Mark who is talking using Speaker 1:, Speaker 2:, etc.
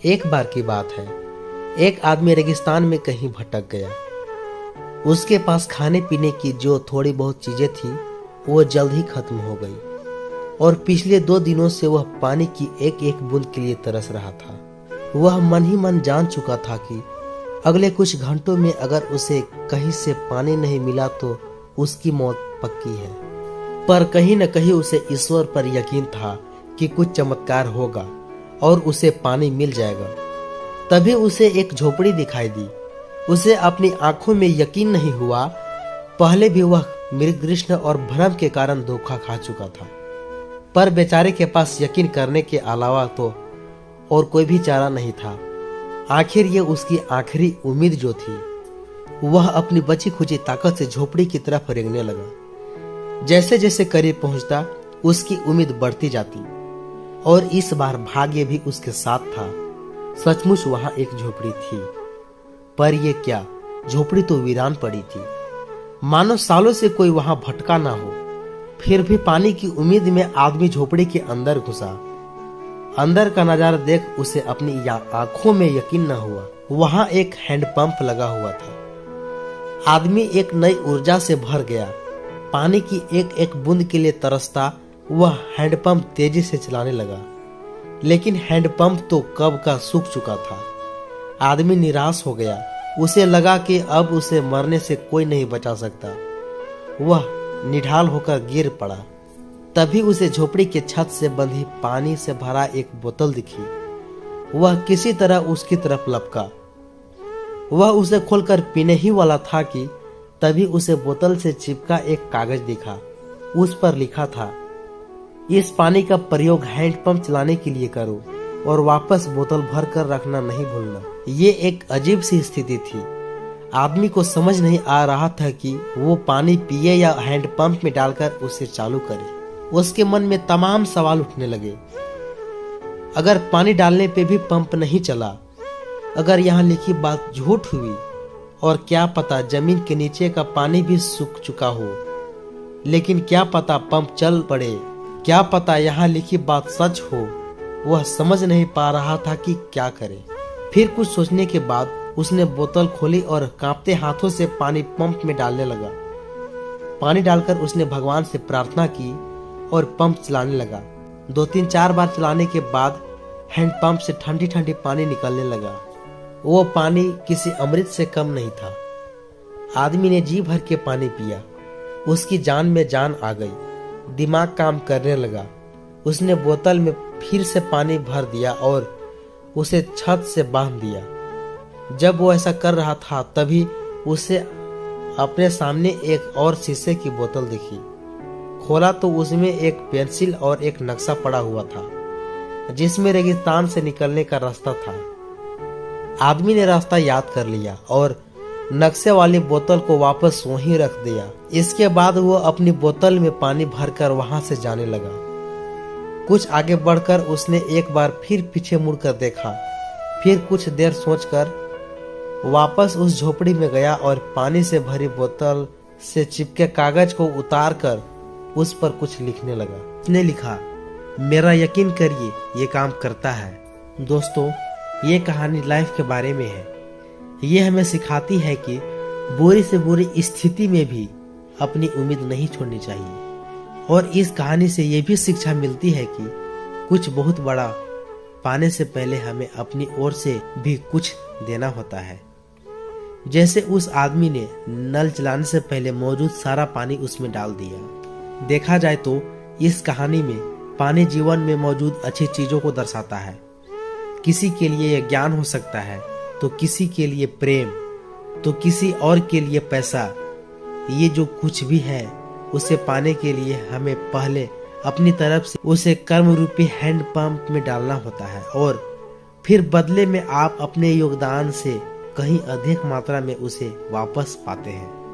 Speaker 1: एक बार की बात है, एक आदमी रेगिस्तान में कहीं भटक गया। उसके पास खाने पीने की जो थोड़ी बहुत चीजें थी वो जल्द ही खत्म हो गई और पिछले 2 दिनों से वह पानी की एक एक बूंद के लिए तरस रहा था। वह मन ही मन जान चुका था कि अगले कुछ घंटों में अगर उसे कहीं से पानी नहीं मिला तो उसकी मौत पक्की है। पर कहीं न कहीं उसे ईश्वर पर यकीन था कि कुछ चमत्कार होगा और उसे पानी मिल जाएगा। तभी उसे एक झोपड़ी दिखाई दी। उसे अपनी आंखों में यकीन नहीं हुआ। पहले भी वह मृगतृष्ण और भ्रम के कारण धोखा खा चुका था, पर बेचारे के पास यकीन करने के अलावा तो और कोई भी चारा नहीं था। आखिर ये उसकी आखिरी उम्मीद जो थी। वह अपनी बची खुची ताकत से झोपड़ी की तरफ रेंगने लगा। जैसे जैसे करीब पहुंचता उसकी उम्मीद बढ़ती जाती और इस बार भाग्य भी उसके साथ था। सचमुच वहां एक झोपड़ी थी, पर यह क्या, झोपड़ी तो वीरान पड़ी थी, मानो सालों से कोई वहां भटका ना हो। फिर भी पानी की उम्मीद में आदमी झोपड़ी के अंदर घुसा। अंदर का नजारा देख उसे अपनी आंखों में यकीन न हुआ। वहां एक हैंडपंप लगा हुआ था। आदमी एक नई ऊर्जा से भर गया। पानी की एक एक बूंद के लिए तरसता वह हैंडपंप तेजी से चलाने लगा, लेकिन हैंडपंप तो कब का सूख चुका था। आदमी निराश हो गया। उसे लगा कि अब उसे मरने से कोई नहीं बचा सकता। वह निढाल होकर गिर पड़ा। तभी उसे झोपड़ी के छत से बंधी पानी से भरा एक बोतल दिखी। वह किसी तरह उसकी तरफ लपका। वह उसे खोलकर पीने ही वाला था कि तभी उसे बोतल से चिपका एक कागज दिखा। उस पर लिखा था, इस पानी का प्रयोग हैंडपंप चलाने के लिए करो और वापस बोतल भर कर रखना नहीं भूलना। ये एक अजीब सी स्थिति थी। आदमी को समझ नहीं आ रहा था कि वो पानी पिए या हैंडपंप में डालकर उसे चालू करे। उसके मन में तमाम सवाल उठने लगे। अगर पानी डालने पे भी पंप नहीं चला, अगर यहाँ लिखी बात झूठ हुई, और क्या पता जमीन के नीचे का पानी भी सूख चुका हो, लेकिन क्या पता पंप चल पड़े, क्या पता यहाँ लिखी बात सच हो। वह समझ नहीं पा रहा था कि क्या करे। फिर कुछ सोचने के बाद उसने बोतल खोली और कांपते हाथों से पानी पंप में डालने लगा। पानी डालकर उसने भगवान से प्रार्थना की और पंप चलाने लगा। 2-3-4 बार चलाने के बाद हैंडपंप से ठंडी ठंडी पानी निकलने लगा। वो पानी किसी अमृत से कम नहीं था। आदमी ने जी भर के पानी पिया। उसकी जान में जान आ गई। दिमाग काम करने लगा। उसने बोतल में फिर से पानी भर दिया और उसे छत से बांध दिया। जब वो ऐसा कर रहा था तभी उसे अपने सामने एक और शीशे की बोतल दिखी। खोला तो उसमें एक पेंसिल और एक नक्शा पड़ा हुआ था, जिसमें रेगिस्तान से निकलने का रास्ता था। आदमी ने रास्ता याद कर लिया और नक्शे वाली बोतल को वापस वहीं रख दिया। इसके बाद वो अपनी बोतल में पानी भरकर वहां से जाने लगा। कुछ आगे बढ़कर उसने एक बार फिर पीछे मुड़कर देखा। फिर कुछ देर सोचकर वापस उस झोपड़ी में गया और पानी से भरी बोतल से चिपके कागज को उतारकर उस पर कुछ लिखने लगा। उसने लिखा, मेरा यकीन करिए ये काम करता है। दोस्तों, ये कहानी लाइफ के बारे में है। ये हमें सिखाती है कि बुरी से बुरी स्थिति में भी अपनी उम्मीद नहीं छोड़नी चाहिए। और इस कहानी से ये भी शिक्षा मिलती है कि कुछ बहुत बड़ा पाने से पहले हमें अपनी ओर से भी कुछ देना होता है। जैसे उस आदमी ने नल चलाने से पहले मौजूद सारा पानी उसमें डाल दिया। देखा जाए तो इस कहानी में पानी जीवन में मौजूद अच्छी चीजों को दर्शाता है। किसी के लिए यह ज्ञान हो सकता है, तो किसी के लिए प्रेम, तो किसी और के लिए पैसा। ये जो कुछ भी है उसे पाने के लिए हमें पहले अपनी तरफ से उसे कर्म रूपी हैंड पंप में डालना होता है और फिर बदले में आप अपने योगदान से कहीं अधिक मात्रा में उसे वापस पाते हैं।